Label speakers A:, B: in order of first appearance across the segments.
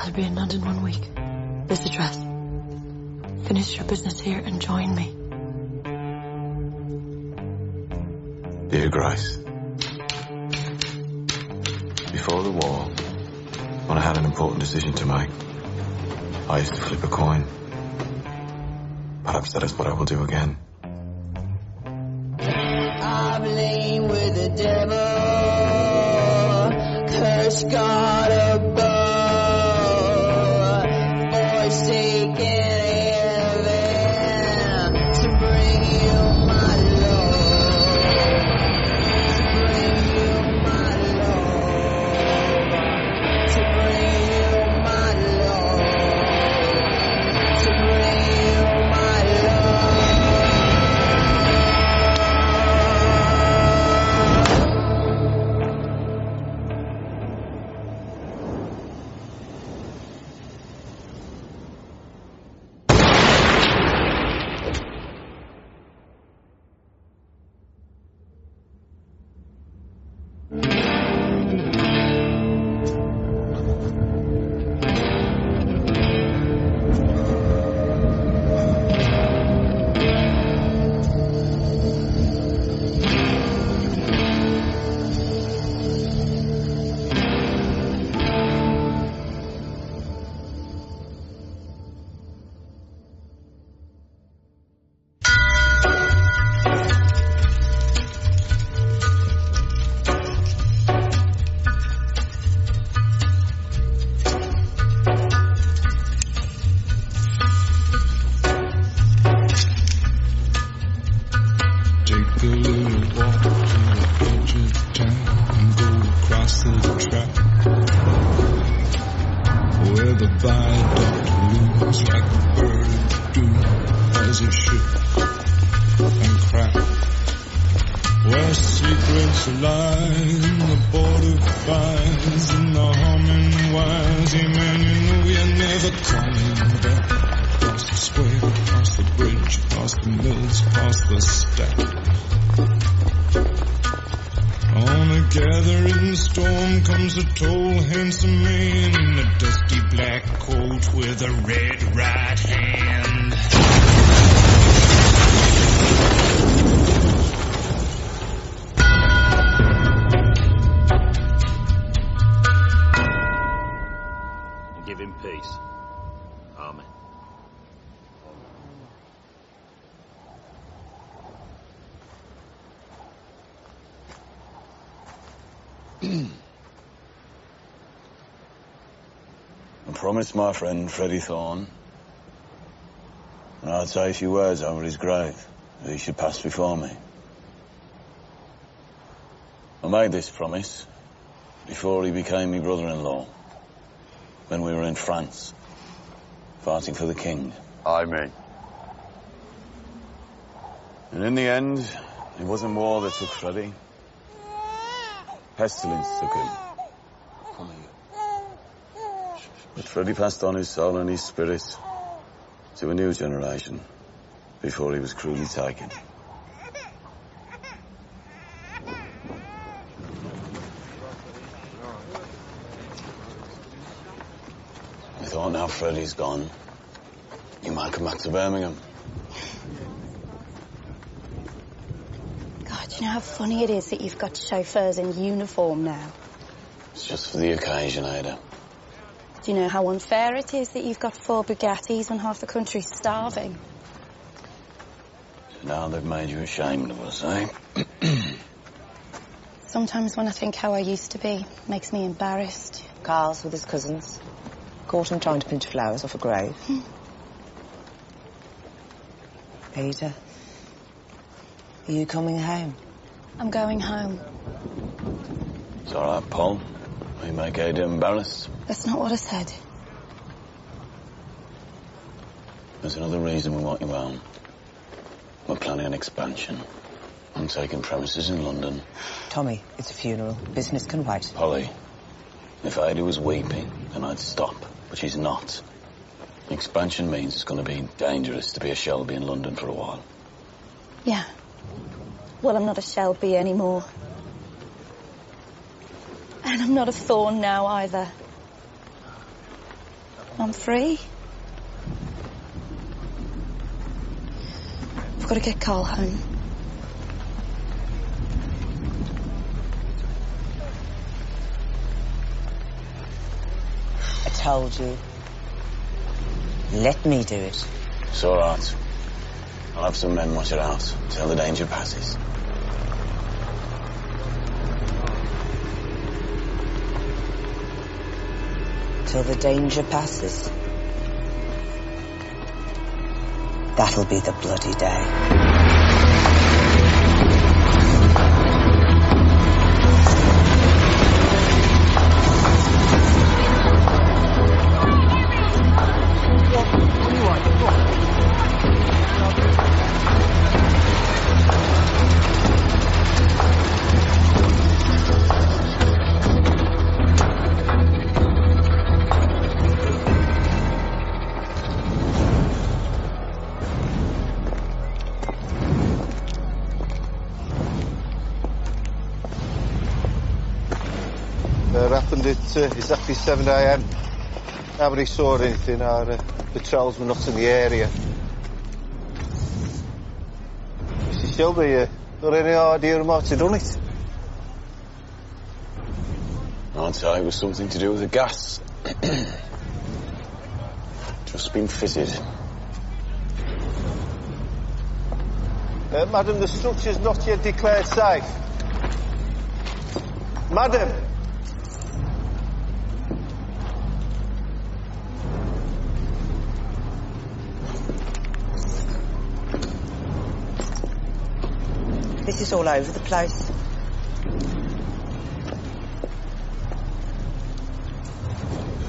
A: I'll be in London 1 week. This address. Finish your business here and join me.
B: Dear Grace, before the war, when I had an important decision to make, I used to flip a coin. Perhaps that is what I will do again.
C: I blame with the devil, curse God above, forsaken heaven to bring you my love, to bring you my love, to bring you my love, to bring you my love.
D: A tall, handsome man in a dusty black coat with a red right hand.
E: Give him peace. Amen.
F: I promised my friend Freddie Thorne, and I'd say a few words over his grave, that he should pass before me. I made this promise before he became my brother-in-law, when we were in France, fighting for the king.
E: Amen.
F: And in the end, it wasn't war that took Freddie. Pestilence took him. But Freddie passed on his soul and his spirit to a new generation before he was cruelly taken. I thought, now Freddie's gone, you might come back to Birmingham.
G: God, you know how funny it is that you've got chauffeurs in uniform now?
F: It's just for the occasion, Ada.
G: Do you know how unfair it is that you've got 4 Bugattis when half the country's starving?
F: Now they've made you ashamed of us, eh?
G: Sometimes when I think how I used to be, it makes me embarrassed.
H: Carl's with his cousins. Caught him trying to pinch flowers off a grave. Peter, are you coming home?
G: I'm going home.
F: It's all right, Paul. We make Ada embarrassed.
G: That's not what I said.
F: There's another reason we want you home. We're planning an expansion. I'm taking premises in London.
H: Tommy, it's a funeral. Business can wait.
F: Polly, if Ada was weeping, then I'd stop. But she's not. Expansion means it's going to be dangerous to be a Shelby in London for a while.
G: Yeah. Well, I'm not a Shelby anymore. And I'm not a Thorne now, either. I'm free. I've got to get Carl home.
H: I told you. Let me do it.
F: It's all right. I'll have some men watch it out till the danger passes.
H: Till the danger passes. That'll be the bloody day.
I: Happened at exactly 7 a.m. Nobody saw anything. Our patrols were not in the area. Mr. Shelby, got any idea who might have done it?
F: I'd say it was something to do with the gas. Just been fitted.
I: Madam, the structure's not yet declared safe. Madam!
H: This is all over the place.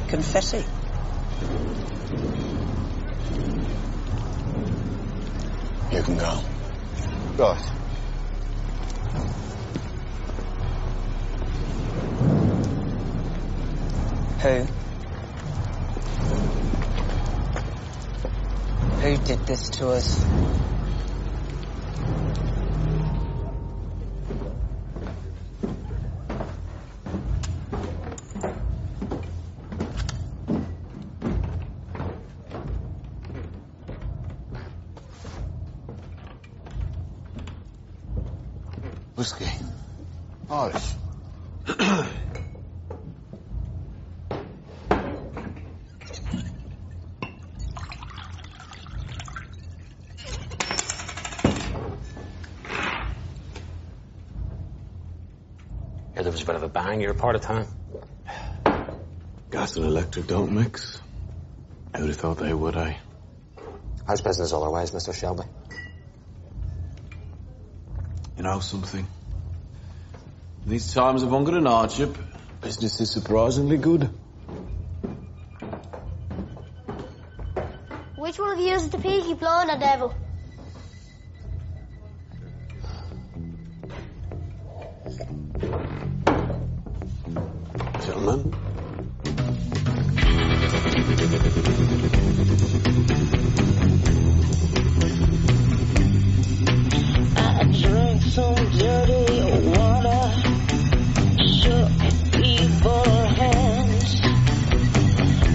H: Confetti.
F: You can go.
I: Right.
H: Who? Who did this to us?
I: Whiskey. Irish.
J: Yeah, there was a bit of a bang here part of town.
B: Gas and electric don't mix. I would have thought they would, eh?
J: How's business otherwise, Mr. Shelby?
B: You know something? In these times of hunger and hardship, business is surprisingly good.
K: Which one of you is the Peaky Blinder devil?
B: Gentlemen.
C: I drank some dirty water, shook evil hands.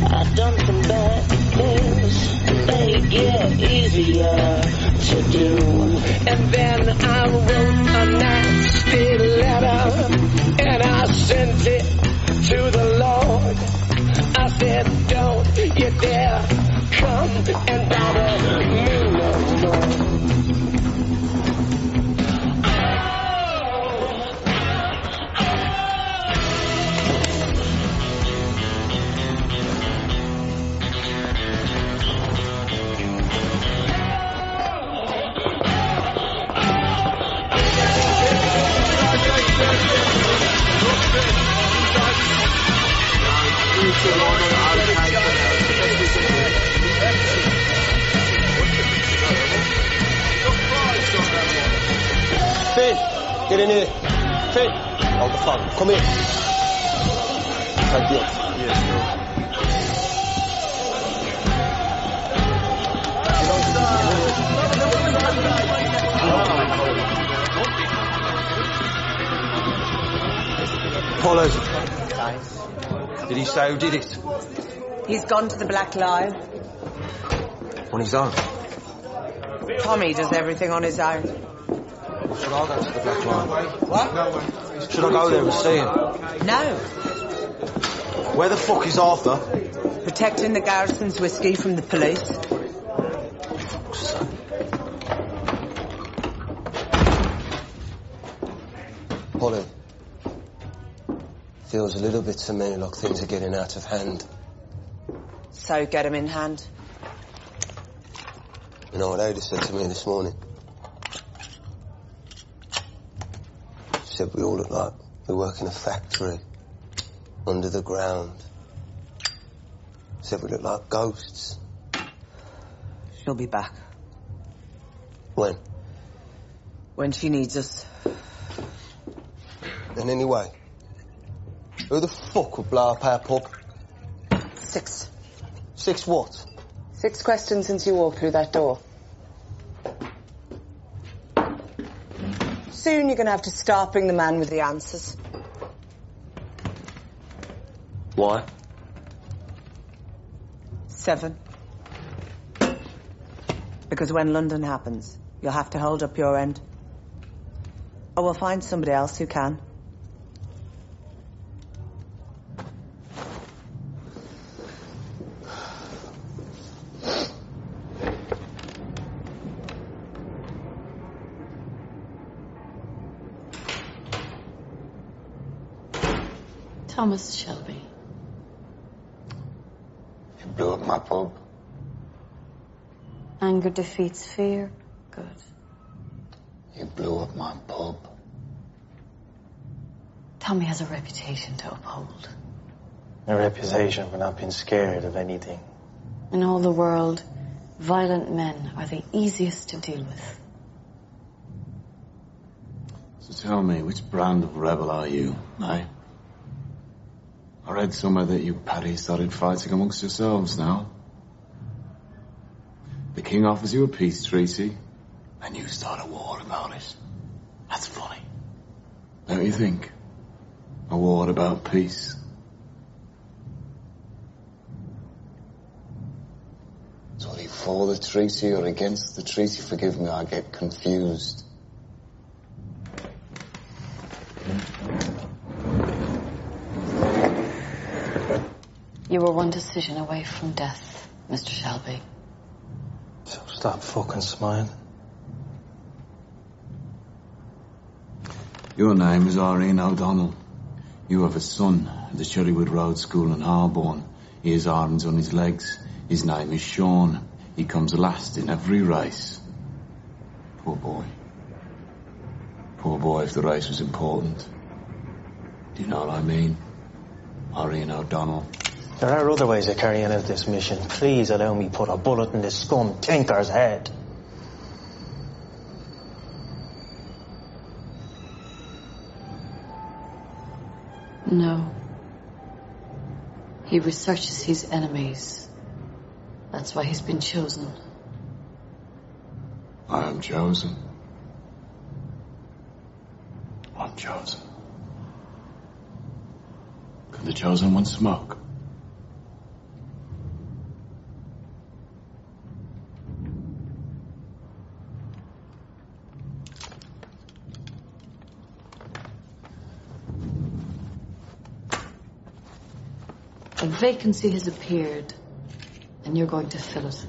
C: I done some bad things, they get easier to do. And then I wrote a nasty letter, and I sent it to the Lord. I said, don't you dare come and bother me no more.
L: Finn, get in here. Finn, hold the phone. Come here. Thank you. Yes, sir. Pollard. Did he say who did it?
H: He's gone to the Black Lion.
J: On his own?
H: Tommy does everything on his own.
J: Should I go to the Black Lion?
H: What?
J: Should I go there and see him?
H: No.
J: Where the fuck is Arthur?
H: Protecting the garrison's whiskey from the police.
L: Polly, feels a little bit to me like things are getting out of hand.
H: So get him in hand.
L: You know what Ada said to me this morning? She said we all look like we work in a factory, under the ground. She said we look like ghosts.
H: She'll be back.
L: When?
H: When she needs us.
L: And anyway, who the fuck would blow up our pub?
H: 6.
L: 6 what?
H: 6 questions since you walked through that door. Soon you're going to have to start bringing the man with the answers.
L: Why?
H: 7. Because when London happens, you'll have to hold up your end. Or we'll find somebody else who can.
A: Thomas Shelby.
F: You blew up my pub.
A: Anger defeats fear. Good.
F: You blew up my pub.
A: Tommy has a reputation to uphold.
M: A reputation for not being scared of anything.
A: In all the world, violent men are the easiest to deal with.
B: So tell me, which brand of rebel are you, eh? I read somewhere that you Paddy started fighting amongst yourselves now. The king offers you a peace treaty, and you start a war about it. That's funny. Don't you think? A war about peace.
F: So are you for the treaty or against the treaty? Forgive me, I get confused.
A: You were one decision away from death, Mr. Shelby.
M: So stop fucking smiling.
B: Your name is Irene O'Donnell. You have a son at the Sherrywood Road School in Harborne. He has arms on his legs. His name is Sean. He comes last in every race. Poor boy. Poor boy if the race was important. Do you know what I mean? Irene O'Donnell.
M: There are other ways of carrying out this mission. Please allow me put a bullet in this scum tinker's head.
A: No. He researches his enemies. That's why he's been chosen.
B: I am chosen. I'm chosen. Can the chosen one smoke?
A: A vacancy has appeared, and you're going to fill it.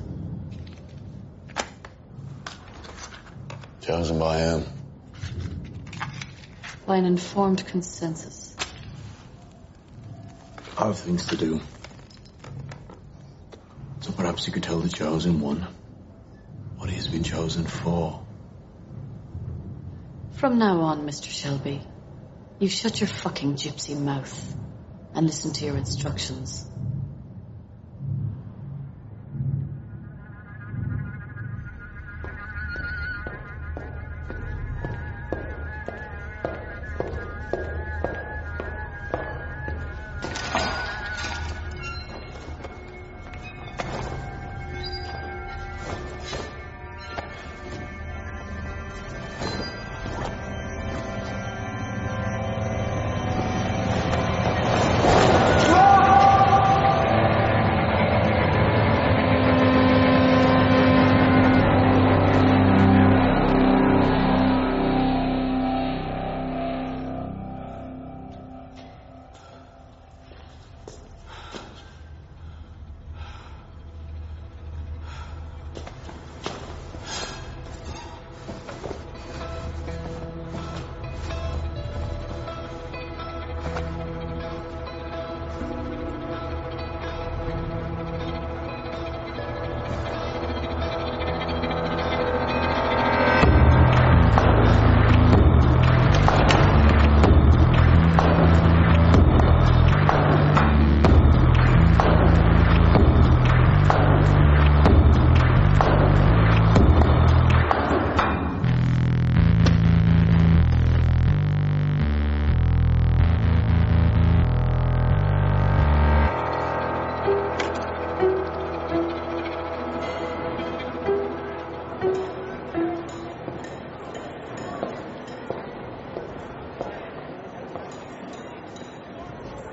F: Chosen by whom?
A: By an informed consensus.
B: I have things to do. So perhaps you could tell the chosen one what he has been chosen for.
A: From now on, Mr. Shelby, you shut your fucking gypsy mouth and listen to your instructions.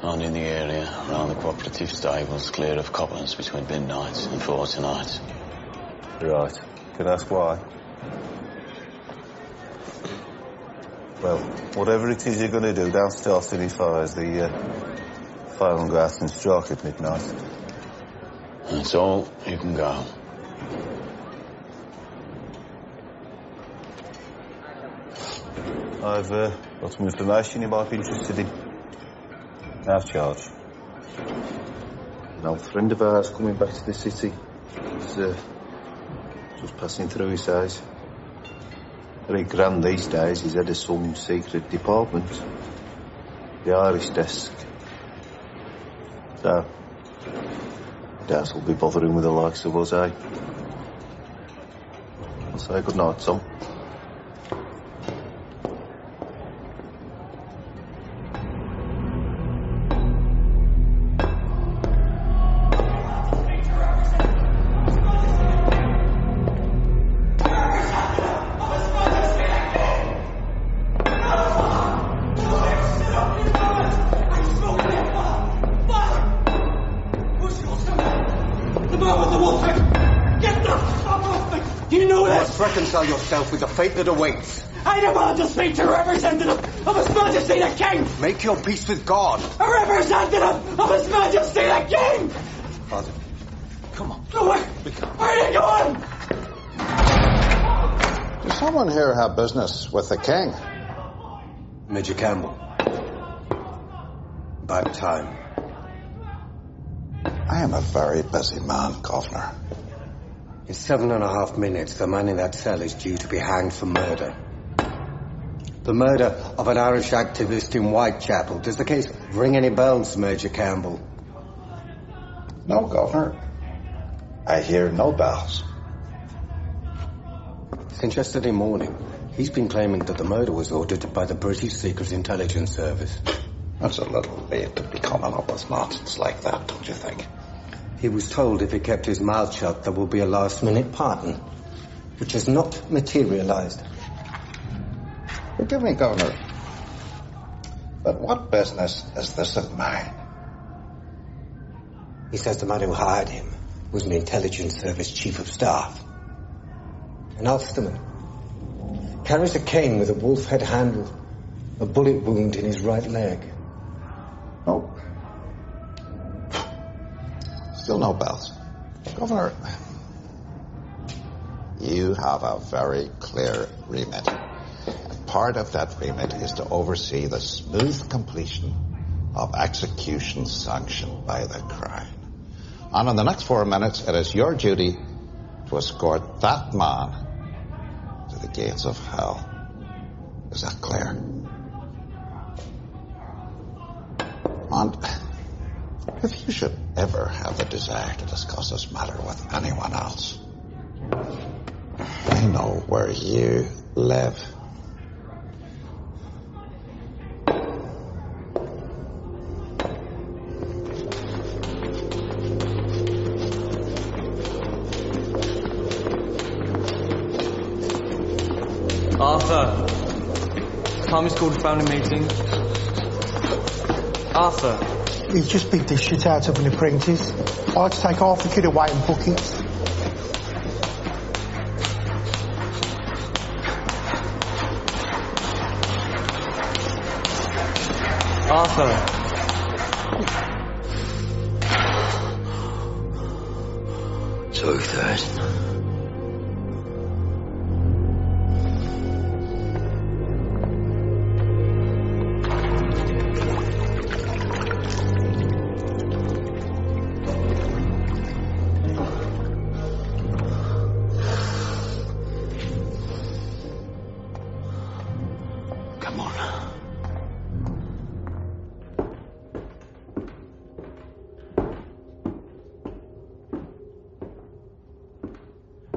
F: Only in the area around the cooperative stables, clear of coppers between midnight and 4 tonight.
I: Right. Can I ask why? Well, whatever it is you're going to do, don't start any fires. The fire will go out and strike at midnight.
F: That's all. You can go.
I: I've got some information you might be interested in. Out of charge. An old friend of ours coming back to the city. He's just passing through, he says. Very grand these days. He's head of some secret department. The Irish desk. So, doubt he'll be bothering with the likes of us, eh? I'll say good night, Tom.
J: Reconcile yourself with the fate that awaits.
N: I demand to speak to a representative of His Majesty the King!
J: Make your peace with God.
N: A representative of His Majesty the King!
J: Father, come on.
N: Go away! Where are you going?
O: Does someone here have business with the King?
J: Major Campbell. Bad time.
O: I am a very busy man, Governor.
J: In 7.5 minutes, the man in that cell is due to be hanged for murder. The murder of an Irish activist in Whitechapel. Does the case ring any bells, Major Campbell?
O: No, Governor. I hear no bells.
J: Since yesterday morning, he's been claiming that the murder was ordered by the British Secret Intelligence Service.
O: That's a little late to be coming up with nonsense like that, don't you think?
J: He was told if he kept his mouth shut, there would be a last-minute pardon, which has not materialized.
O: Forgive me, Governor, but what business is this of mine?
J: He says the man who hired him was an intelligence service chief of staff. An Ulsterman. Carries a cane with a wolf head handle, a bullet wound in his right leg.
O: No. Still no bells. Governor, you have a very clear remit. Part of that remit is to oversee the smooth completion of execution sanctioned by the Crown. And in the next 4 minutes, it is your duty to escort that man to the gates of hell. Is that clear? And if you should ever have the desire to discuss this matter with anyone else, I know where you live.
P: Arthur, time is called a family meeting. Arthur.
Q: He's just beat the shit out of an apprentice. I had to take half the kid away and book it.
P: Arthur.
L: So thirsty.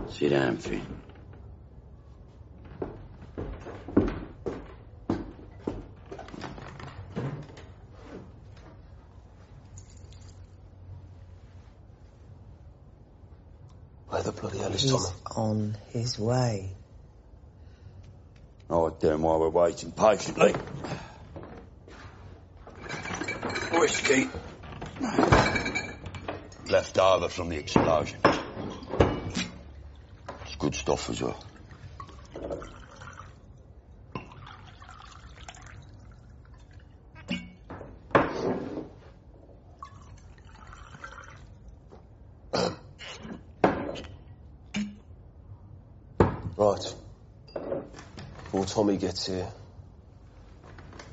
F: Sit down, Finn.
L: Where the bloody hell is
H: He's
L: Tommy?
H: on his way.
E: Oh, damn, while we're waiting patiently.
L: Whiskey. Left over from the explosion. It's good stuff as well.
R: Right. Before Tommy gets here, I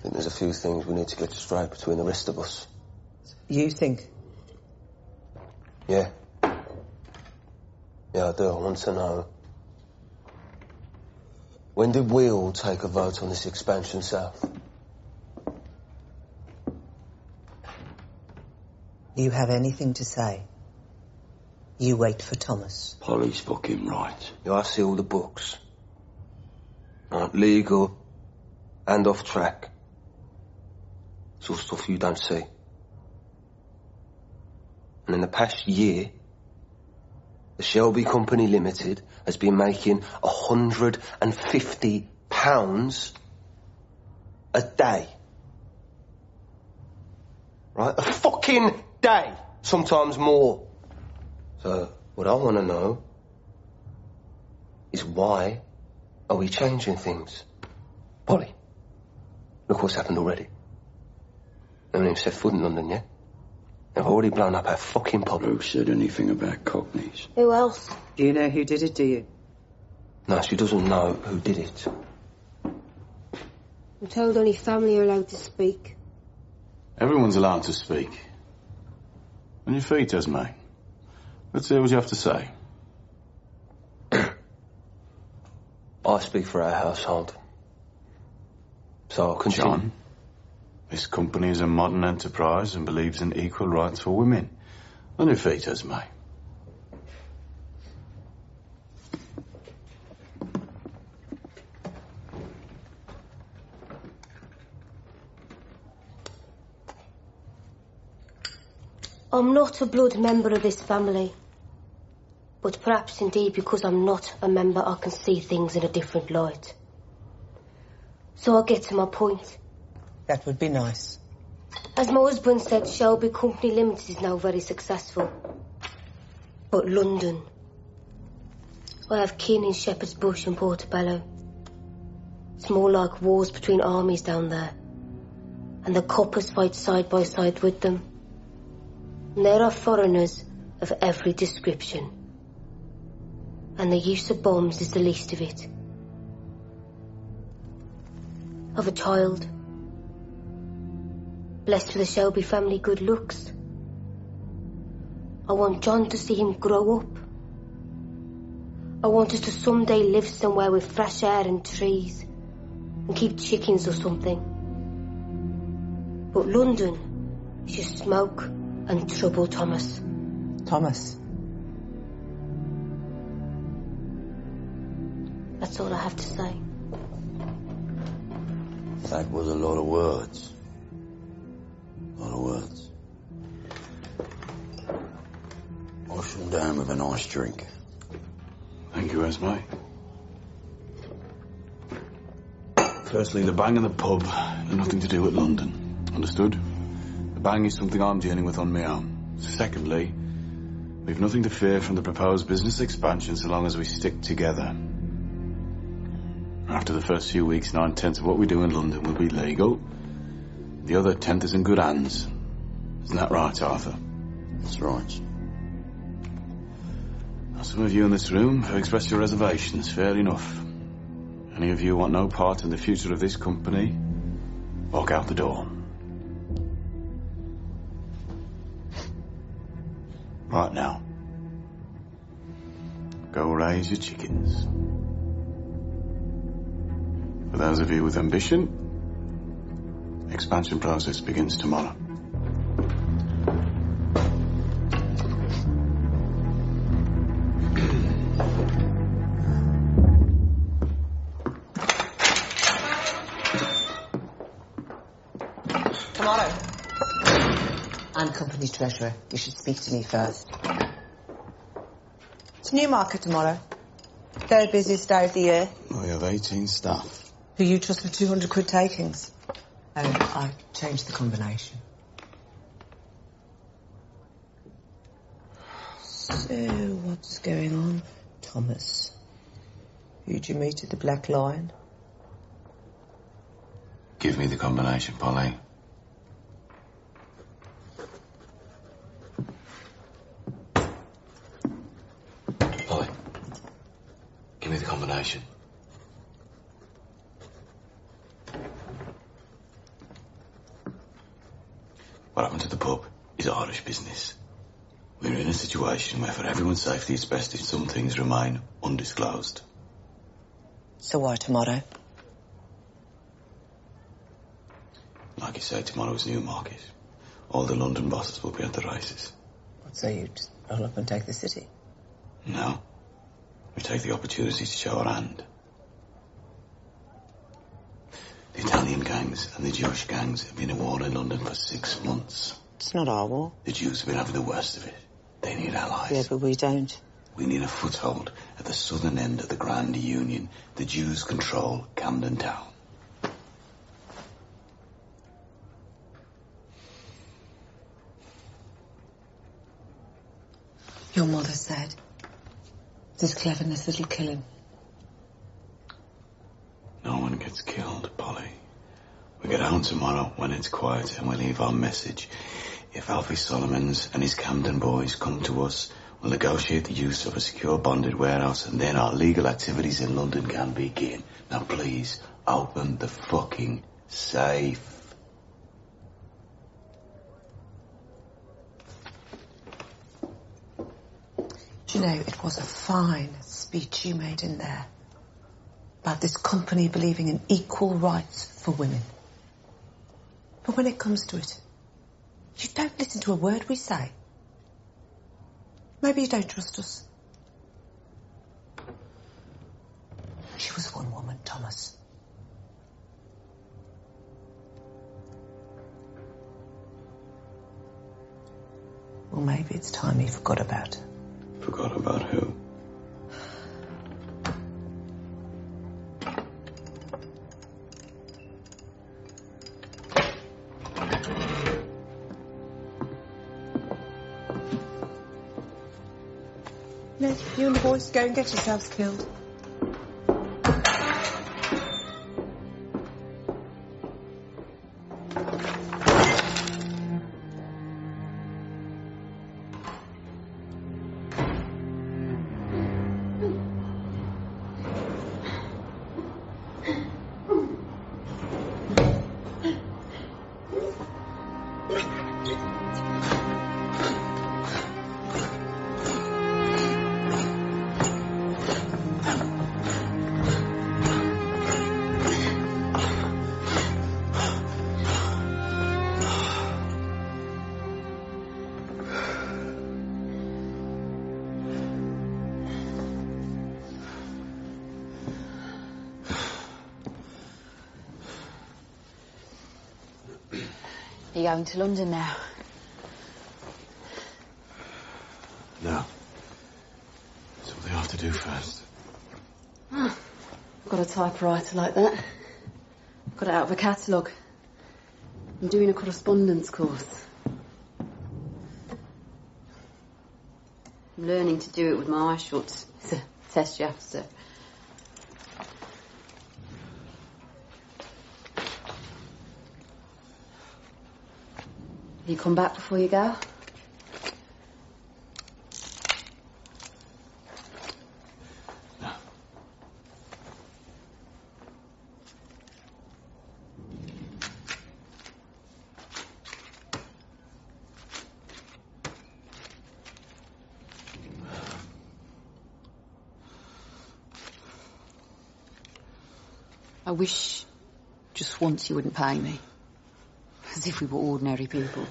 R: think there's a few things we need to get straight between the rest of us.
H: You think?
R: Yeah. Yeah, I do. I want to know. When did we all take a vote on this expansion south?
H: You have anything to say? You wait for Thomas.
L: Polly's fucking right.
R: Yeah, I see all the books. Right, legal and off track. It's all stuff you don't see. And in the past year, the Shelby Company Limited has been making £150 a day. Right? A fucking day! Sometimes more. So, what I want to know is why are we changing things? Polly, look what's happened already. I haven't even set foot in London yet. They've already blown up our fucking pub.
L: Who said anything about Cockneys?
G: Who else?
H: Do you know who did it, do you?
R: No, she doesn't know who did it.
K: I'm told only family are allowed to speak.
B: Everyone's allowed to speak. On your feet, Esme. Let's hear what you have to say.
R: I speak for our household. So I'll continue.
B: John, this company is a modern enterprise and believes in equal rights for women. On your feet, Esme.
K: I'm not a blood member of this family. But perhaps indeed because I'm not a member, I can see things in a different light. So I'll get to my point.
H: That would be nice.
K: As my husband said, Shelby Company Limited is now very successful. But London... I have kin in Shepherd's Bush and Portobello. It's more like wars between armies down there. And the coppers fight side by side with them. And there are foreigners of every description. And the use of bombs is the least of it. Of a child, blessed with the Shelby family good looks. I want John to see him grow up. I want us to someday live somewhere with fresh air and trees and keep chickens or something. But London is just smoke and trouble, Thomas.
H: Thomas?
K: That's all I have to say.
L: That was a lot of words. A lot of words. Wash them down with a nice drink.
B: Thank you, Esme. Firstly, the bang and the pub have nothing to do with London. Understood? The bang is something I'm dealing with on my own. Secondly, we've nothing to fear from the proposed business expansion so long as we stick together. After the first few weeks, 9/10 of what we do in London will be legal. The other 10th is in good hands. Isn't that right, Arthur?
L: That's right.
B: Now, some of you in this room have expressed your reservations. Fair enough. Any of you want no part in the future of this company, walk out the door. Right now. Go raise your chickens. For those of you with ambition, expansion process begins tomorrow.
H: Tomorrow. I'm company treasurer. You should speak to me first. It's Newmarket tomorrow. Third busiest day of the year.
B: We have 18 staff.
H: Who you trust with 200 quid takings? Oh, I changed the combination. So, what's going on, Thomas? Who'd you meet at the Black Lion?
B: Give me the combination, Polly. Polly, give me the combination. What happened to the pub is Irish business. We're in a situation where for everyone's safety it's best if some things remain undisclosed.
H: So why tomorrow?
B: Like you say, tomorrow's Newmarket. All the London bosses will be at the races.
H: So you just roll up and take the city?
B: No. We take the opportunity to show our hand. The Italian gangs and the Jewish gangs have been at war in London for 6 months.
H: It's not our war.
B: The Jews have been having the worst of it. They need allies.
H: Yeah, but we don't.
B: We need a foothold at the southern end of the Grand Union. The Jews control Camden Town.
H: Your mother said, this cleverness it'll kill him.
B: No one gets killed, Polly. We get out tomorrow when it's quiet and we leave our message. If Alfie Solomons and his Camden boys come to us, we'll negotiate the use of a secure bonded warehouse and then our legal activities in London can begin. Now please, open the fucking safe.
H: Do you know, it was a fine speech you made in there about this company believing in equal rights for women. But when it comes to it, you don't listen to a word we say. Maybe you don't trust us. She was one woman, Thomas. Well, maybe it's time you forgot about her.
B: Forgot about who?
H: No, you and the boys go and get yourselves killed.
A: Are you going to London now?
B: No. Something I have to do first.
A: Oh, I've got a typewriter like that. Got it out of a catalogue. I'm doing a correspondence course. I'm learning to do it with my eyes shut. It's a test you have to do. Will you come back before you go?
B: No.
A: I wish just once you wouldn't pay me. As if we were ordinary people.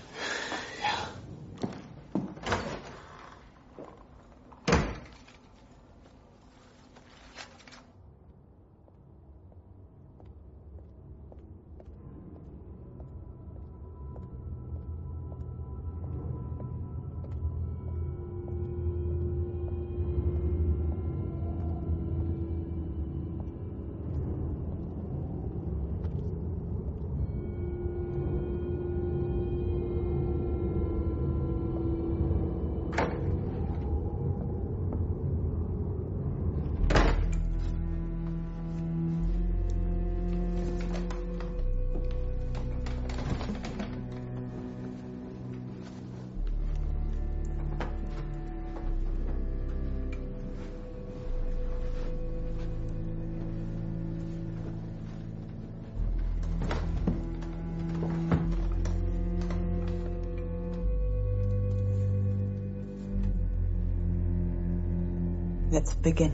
H: Let's begin.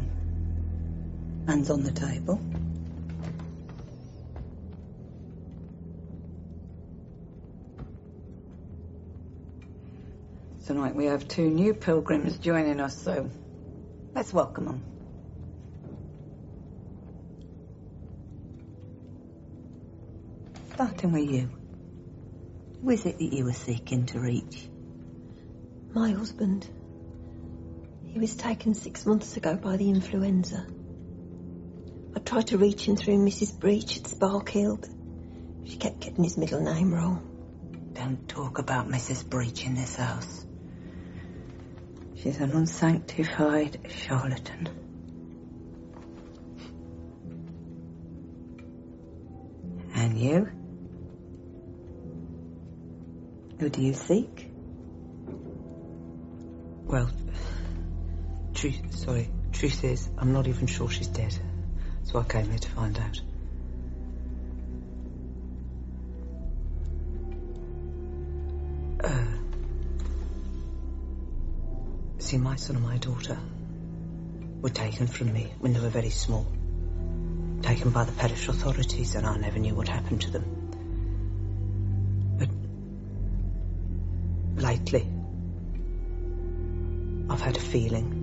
H: Hands on the table. Tonight we have 2 new pilgrims joining us, so let's welcome them. Starting with you. Who is it that you were seeking to reach?
S: My husband. He was taken 6 months ago by the influenza. I tried to reach him through Mrs. Breach at Sparkhill, but she kept getting his middle name wrong.
H: Don't talk about Mrs. Breach in this house. She's an unsanctified charlatan. And you? Who do you seek?
T: Well, truth is, I'm not even sure she's dead. So I came here to find out. See, my son and my daughter were taken from me when they were very small. Taken by the parish authorities, and I never knew what happened to them. But lately, I've had a feeling.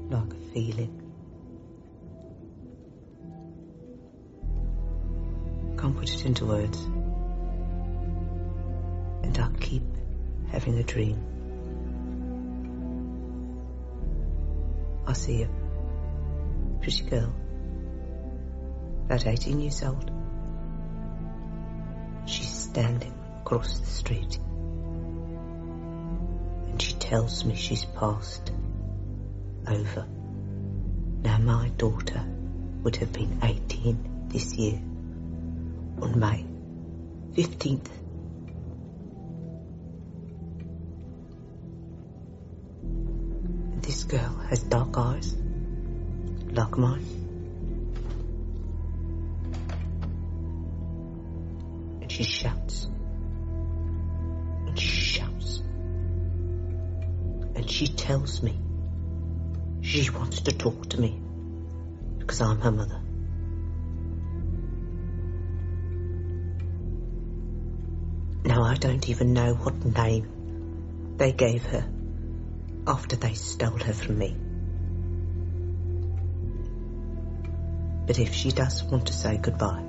T: Like a feeling. Can't put it into words. And I keep having a dream. I see a pretty girl, about 18 years old. She's standing across the street. And she tells me she's passed over. Now, my daughter would have been 18 this year, on May 15th. This girl has dark eyes, like mine. And she shouts. And she shouts. And she tells me she wants to talk to me because I'm her mother. Now, I don't even know what name they gave her after they stole her from me. But if she does want to say goodbye,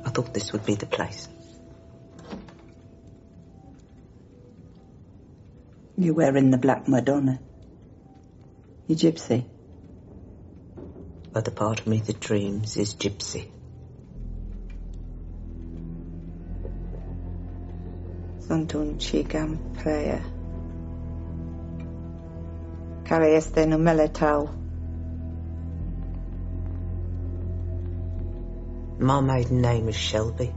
T: I thought this would be the place.
H: You're wearing the Black Madonna. You gypsy.
T: But the part of me that dreams is gypsy.
H: Sunt cigam player. Care este numele tău?
T: My maiden name is Shelby.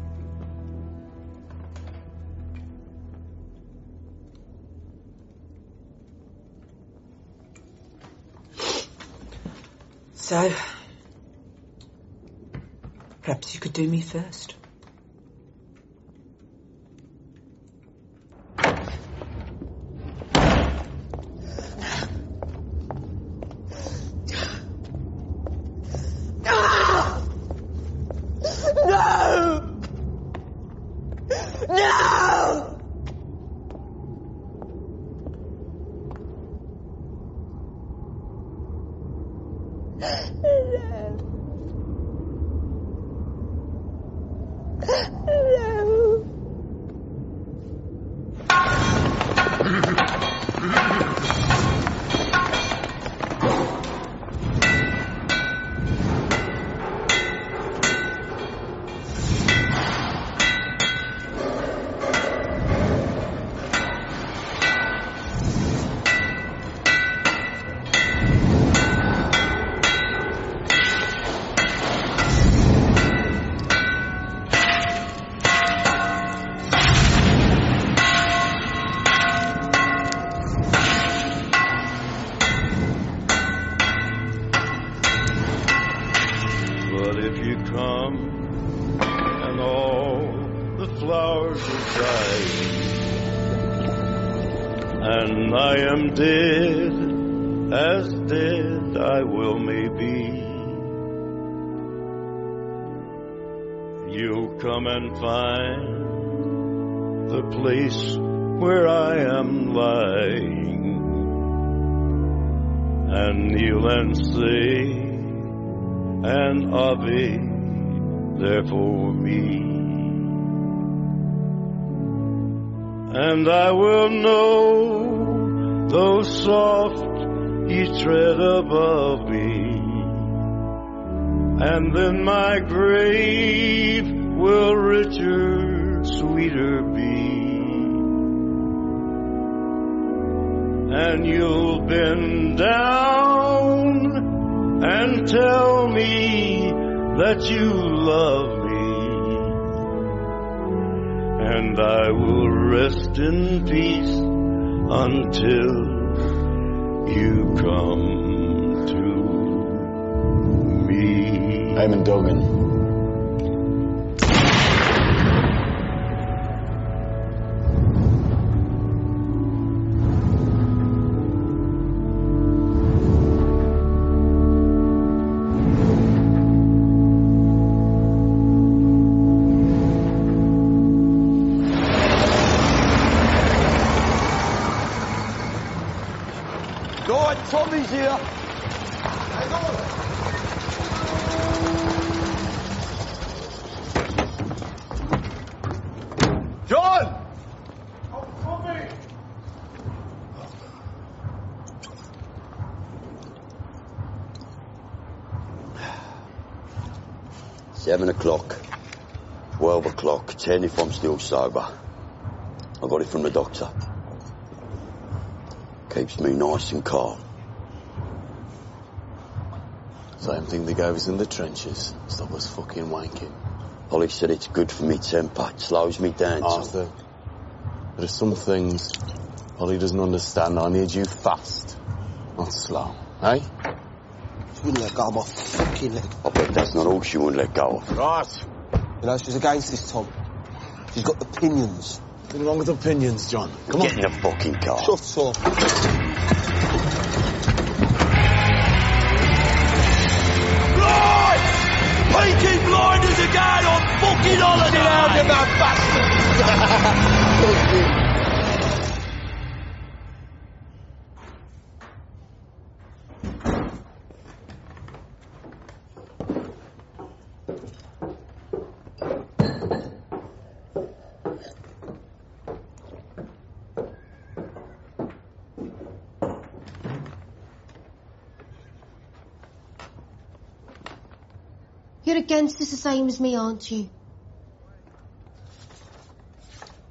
T: So, perhaps you could do me first.
E: and I am dead, as dead I will may be. You'll come and find the place where I am lying, and kneel and say an Ave there for me. And I will know, though soft ye tread above me, and then my grave will richer, sweeter be. And you'll bend down and tell me that you love me, and I will rest in peace until you come to me.
B: Eamon Duggan.
N: Tommy's here. John! Oh, Tommy!
U: 7 o'clock, 12 o'clock, 10 if I'm still sober. I got it from the doctor. Keeps me nice and calm.
B: Same thing they gave us in the trenches. Stop us fucking wanking.
U: Polly said it's good for me temper. It slows me down.
B: Arthur, there are some things Polly doesn't understand. I need you fast, not slow. Eh?
L: She wouldn't let go of my fucking leg.
U: I bet that's not all she wouldn't let go of.
B: Right.
L: You know, she's against this, Tom. She's got opinions.
B: Nothing wrong with opinions, John. Come
U: Get in the fucking car.
L: Shut up.
N: Peaky Blinders again on fucking holiday! Get out of that bastard!
K: You're against us the same as me, aren't you?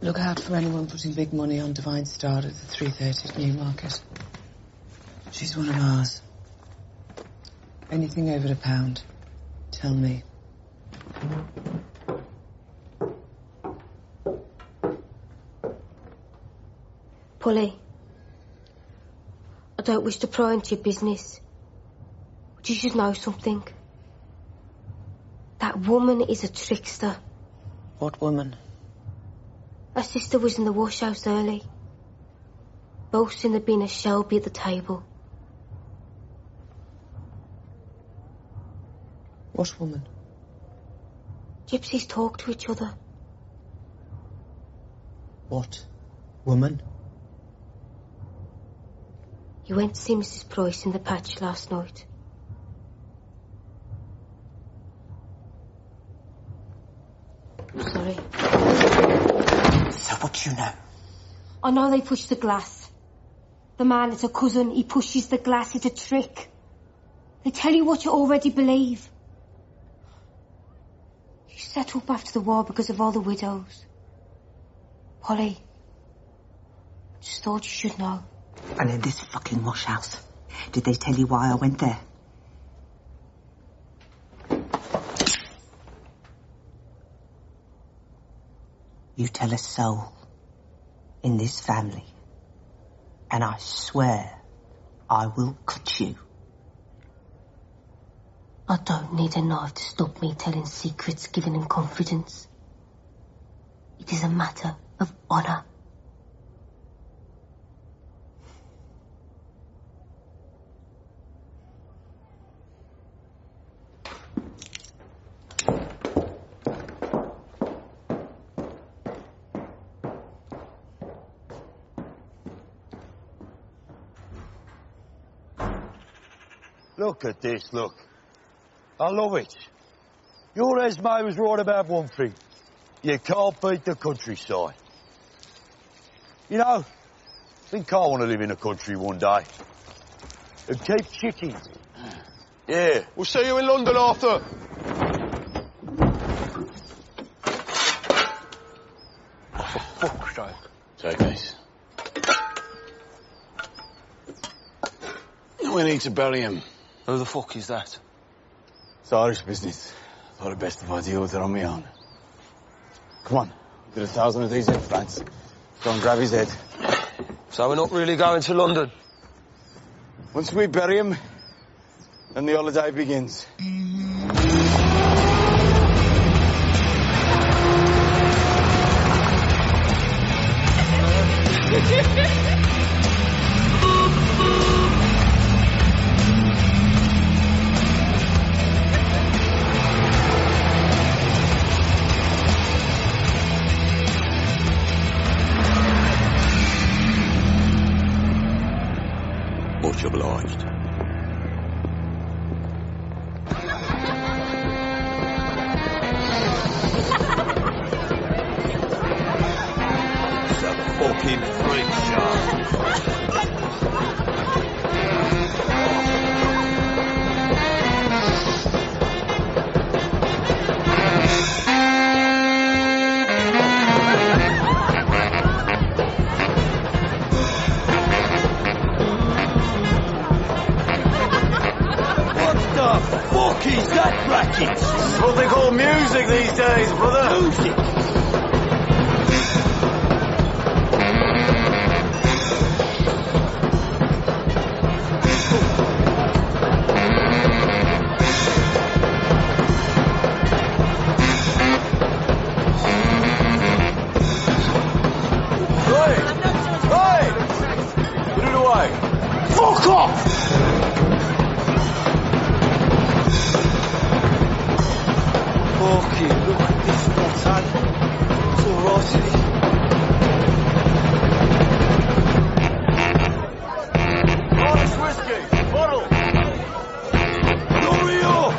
H: Look out for anyone putting big money on Divine Star at the 3:30 at Newmarket. She's one of ours. Anything over £1, tell me.
K: Polly, I don't wish to pry into your business, but you should know something. That woman is a trickster.
H: What woman?
K: Her sister was in the wash house early, boasting there'd been a Shelby at the table.
H: What woman?
K: Gypsies talk to each other.
H: What woman?
K: You went to see Mrs. Price in the patch last night. I'm sorry.
T: So what do you know?
K: I know they pushed the glass. The man is a cousin. He pushes the glass. It's a trick. They tell you what you already believe. You set up after the war because of all the widows. Polly, I just thought you should know.
T: And in this fucking wash house, did they tell you why I went there? You tell a soul in this family, and I swear I will cut you.
K: I don't need a knife to stop me telling secrets given in confidence. It is a matter of honour.
N: Look at this, look. I love it. Your Esme was right about one thing. You can't beat the countryside. You know, I think I want to live in the country one day. And keep chickens. Yeah.
D: We'll see you in London, Arthur.
N: For fuck's sake.
F: Take this. We need to bury him.
N: Who the fuck is that?
B: It's Irish business. Thought it best if I deal with it on my own. Come on. Did 1,000 of these in France. Go and grab his head.
R: So we're not really going to London?
B: Once we bury him, then the holiday begins.
U: Much obliged.
N: It's a fucking freak show. Fuck is that racket?
B: It's what they call music these days, brother.
N: Music?
B: Hey! Put it away.
N: Fuck off! Fucking look at this potato. It's all right, isn't it?
B: Irish whiskey. Bottle.
N: Hurry up!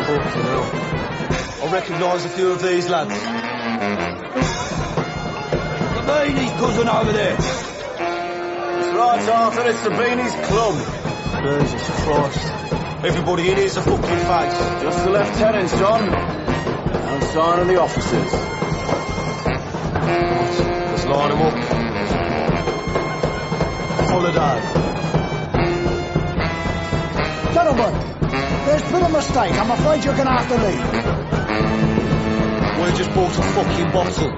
N: Fucking hell. I recognise a few of these lads. The Beanies cousin over there.
B: That's right, Arthur. It's the Beanies Club.
N: Jesus Christ. Everybody in here's a fucking face.
B: Just the lieutenants, John. No sign of the officers.
N: Let's line them up. Holiday.
Q: Gentlemen, there's been a mistake. I'm afraid you're going to have to leave.
N: We just bought a fucking bottle.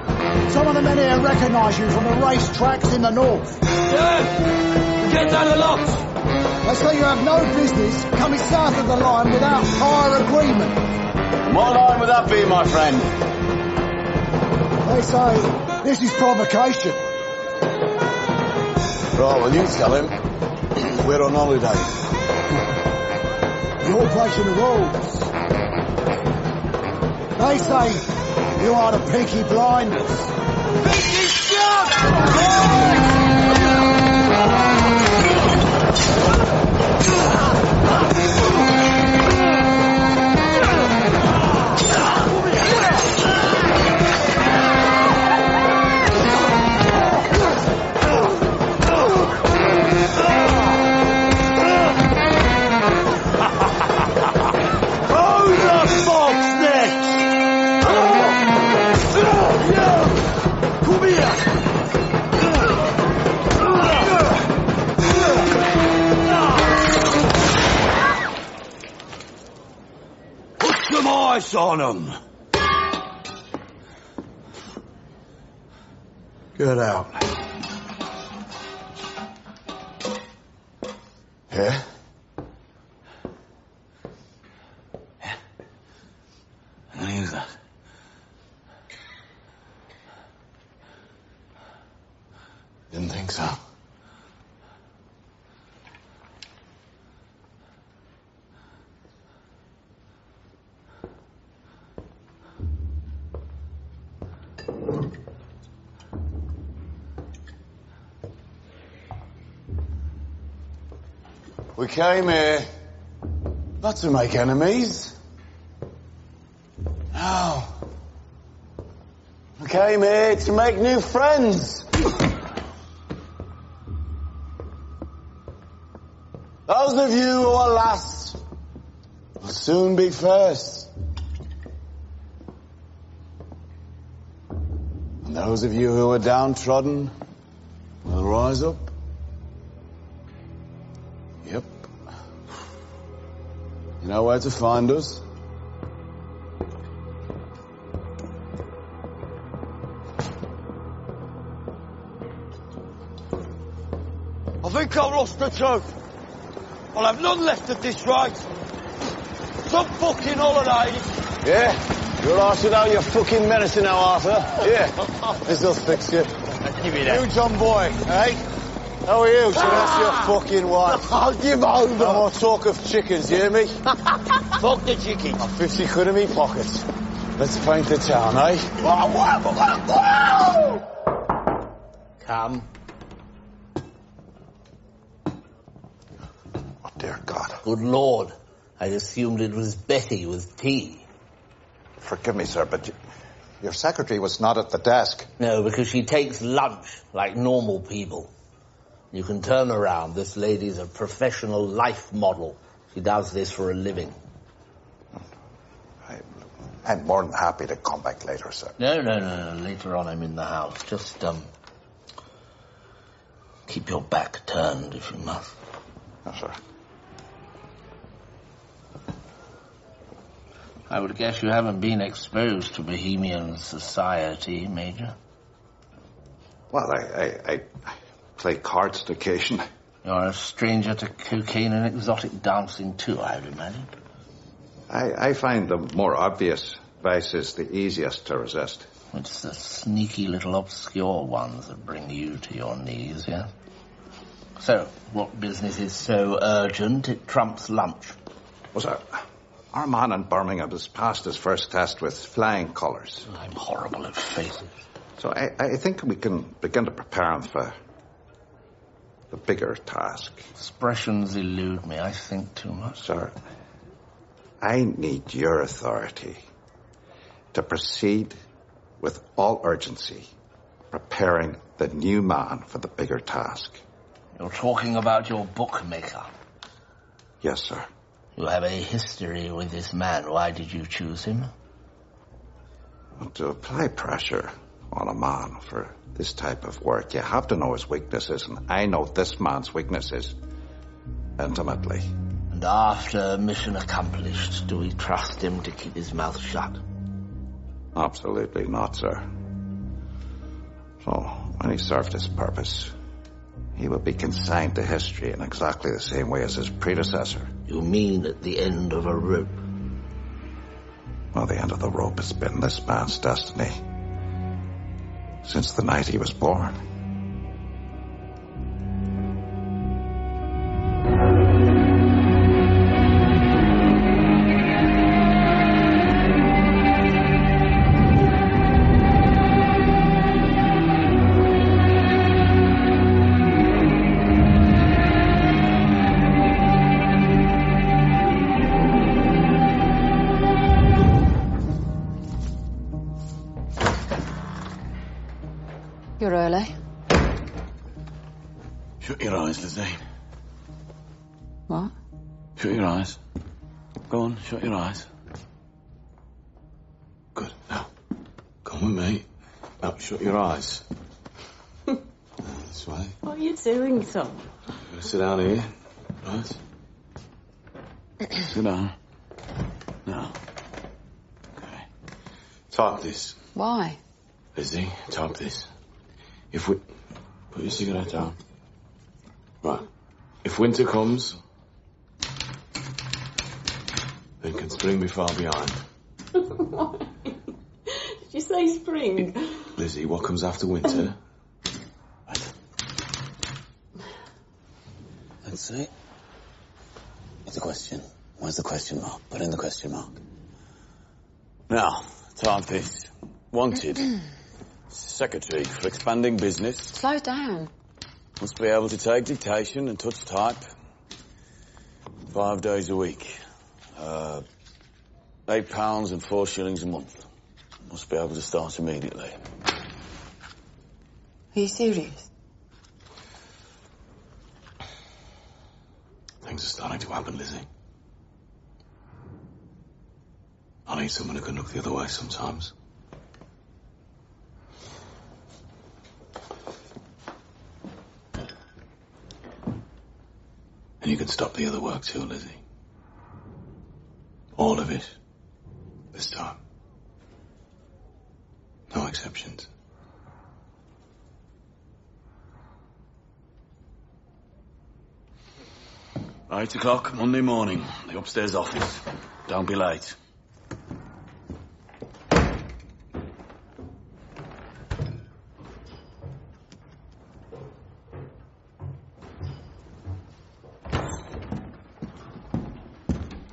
Q: Some of the men here recognise you from the racetracks in the north.
N: Yeah! Get down the lot!
Q: They say you have no business coming south of the line without prior agreement.
B: My line would that be, my friend?
Q: They say this is provocation.
B: Right, well, you tell him. We're on holidays.
Q: You're breaking the rules. They say you are the Peaky Blinders.
N: Peaky Blinders! On them.
B: Get out. Yeah?
F: I'm gonna use that.
B: Didn't think so. We came here not to make enemies. No. We came here to make new friends. Those of you who are last will soon be first. And those of you who are downtrodden will rise up. Yep. You know where to find us?
N: I think I've lost the truth. I'll have none left at this rate. Some fucking holidays.
B: Yeah? You're arsing out your fucking medicine now, Arthur. Yeah. This'll fix you.
N: Give me that.
B: You, John Boy, eh? How are you? So that's your fucking wife.
N: I'll give over.
B: No more talk of chickens, you hear me?
N: Fuck the chickens.
B: I've 50 quid in me pocket. Let's paint the town, eh?
N: Come.
O: Oh, dear God.
D: Good Lord. I assumed it was Betty with tea.
O: Forgive me, sir, but your secretary was not at the desk.
D: No, because she takes lunch like normal people. You can turn around. This lady's a professional life model. She does this for a living.
O: I'm more than happy to come back later, sir.
D: No. Later on I'm in the house. Just, keep your back turned if you must.
O: Yes, sir.
D: I would guess you haven't been exposed to Bohemian society, Major.
O: Well, I play cards occasionally.
D: You're a stranger to cocaine and exotic dancing too, I would imagine.
O: I find the more obvious vices the easiest to resist.
D: It's the sneaky little obscure ones that bring you to your knees, yeah? So, what business is so urgent it trumps lunch?
O: Well, sir, our man in Birmingham has passed his first test with flying colours.
D: I'm horrible at faces.
O: So I think we can begin to prepare him for the bigger task.
D: Expressions elude me. I think too much.
O: Sir, I need your authority to proceed with all urgency, preparing the new man for the bigger task.
D: You're talking about your bookmaker?
O: Yes, sir.
D: You have a history with this man. Why did you choose him?
O: To apply pressure on a man for this type of work, you have to know his weaknesses, and I know this man's weaknesses intimately.
D: And after mission accomplished, do we trust him to keep his mouth shut?
O: Absolutely not, sir. So, when he served his purpose, he will be consigned to history in exactly the same way as his predecessor.
D: You mean at the end of a rope?
O: Well, the end of the rope has been this man's destiny since the night he was born.
A: You're early.
B: Shut your eyes, Lizzie.
A: What?
B: Shut your eyes. Go on, shut your eyes. Good. Now, come with me. Now, shut your eyes. This way.
A: What are you doing, Tom?
B: You're going to sit down here, right? Sit down. Now. Okay. Type this.
A: Why?
B: Lizzie, type this. If we... Put your cigarette down. Right. If winter comes, then can spring be far behind?
A: Did you say spring?
B: Lizzie, what comes after winter? Right.
F: Let's see. What's the question? Where's the question mark? Put in the question mark.
B: Now, type this. Wanted. Secretary for expanding business.
A: Slow down.
B: Must be able to take dictation and touch type.
F: 5 days a week. £8 and 4 shillings a month. Must be able to start immediately.
H: Are you serious?
B: Things are starting to happen, Lizzie. I need someone who can look the other way sometimes. And you can stop the other work too, Lizzie. All of it. This time. No exceptions.
F: Eight o'clock, Monday morning. The upstairs office. Don't be late.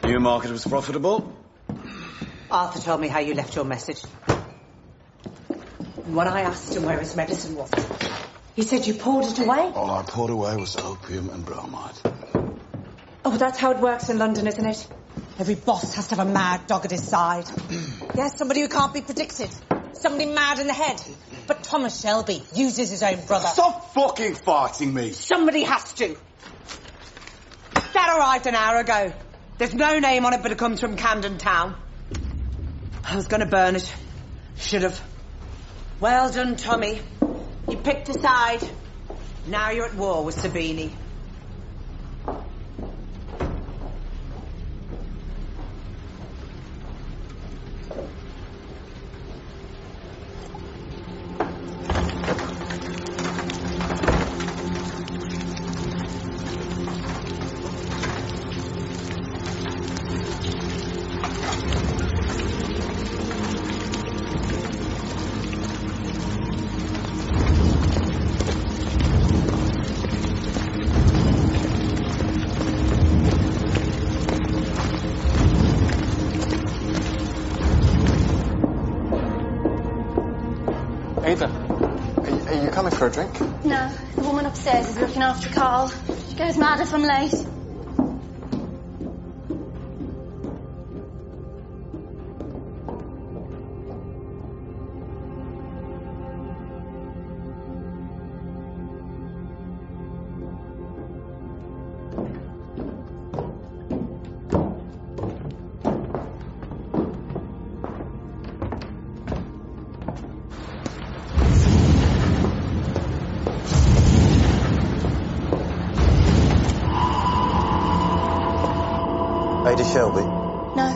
F: Newmarket was profitable.
T: Arthur told me how you left your message. And when I asked him where his medicine was, he said you poured it away.
B: All I poured away was opium and bromide.
T: Oh, but that's how it works in London, isn't it? Every boss has to have a mad dog at his side. Yes, somebody who can't be predicted. Somebody mad in the head. But Thomas Shelby uses his own brother.
B: Stop fucking fighting me!
T: Somebody has to. That arrived an hour ago. There's no name on it, but it comes from Camden Town. I was going to burn it. Should have. Well done, Tommy. You picked a side. Now you're at war with Sabini.
P: Ada, are you coming for a drink?
K: No, the woman upstairs is looking after Carl. She goes mad if I'm late.
L: Ada Shelby?
K: No.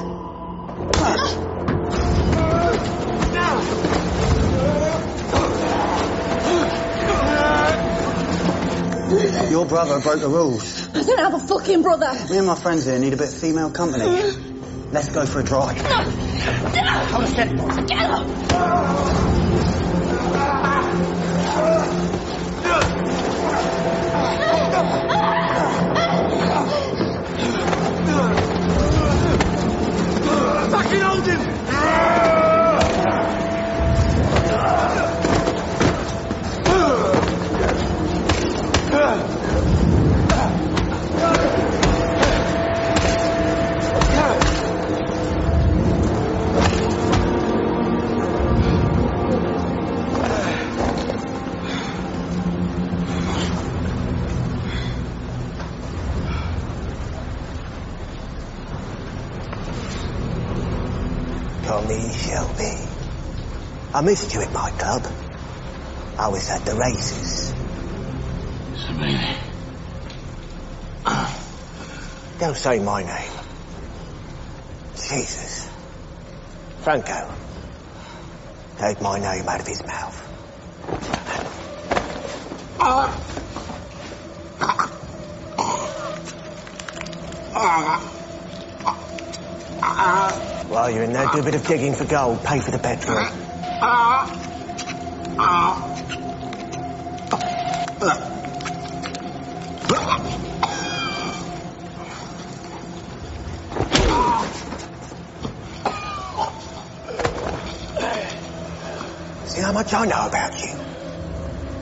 J: Your brother broke the rules.
K: I don't have a fucking brother.
J: Me and my friends here need a bit of female company. Let's go for a drive.
K: No! Hold a second. Get up!
N: Fucking hold him!
L: Tommy Shelby. I missed you at my club. I was at the races.
B: Sabini.
L: Don't say my name. Jesus. Franco. Take my name out of his mouth. While you're in there, do a bit of digging for gold. Pay for the petrol. See how much I know about you?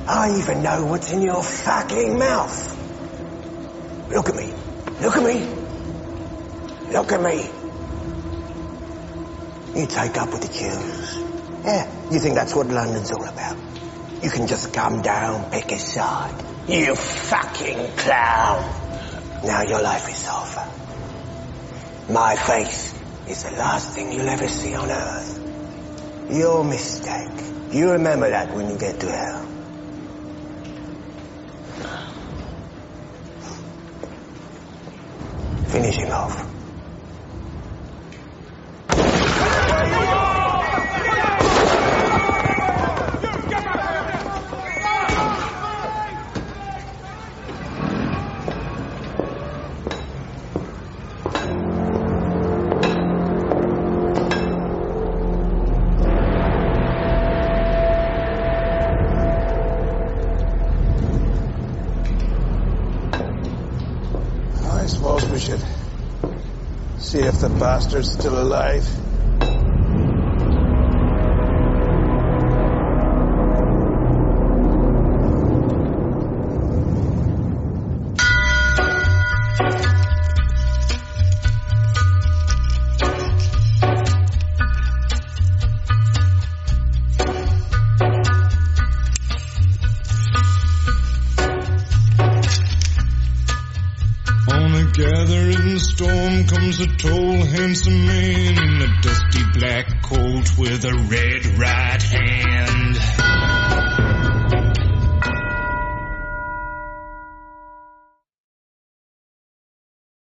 L: I even know what's in your fucking mouth. Look at me. Look at me. Look at me. You take up with the Jews. Yeah, you think that's what London's all about? You can just come down, pick a side. You fucking clown. Now your life is over. My face is the last thing you'll ever see on earth. Your mistake. You remember that when you get to hell. Finish him off.
O: I suppose we should see if the bastard's still alive.
E: Gathering storm comes a tall, handsome man in a dusty black coat with a red right hand.